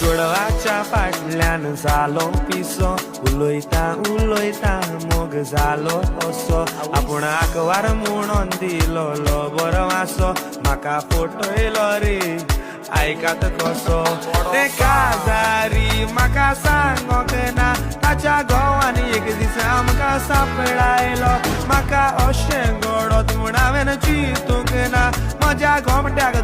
चोडवाच्या फाटल्यान जालो पिसो उलोयता उलोयता मोग जालो असो आपूण आकवार म्हणून दिलो बरो वासो म्हाका फोटोयलो रे आयकात कसो ते काजारी म्हाका सांगोक ना ताच्या घोवान एक दीस आमकां सांपडायलो म्हाका अशें घडत म्हूण हांवें चिंतूंक ना म्हज्या घोमट्याक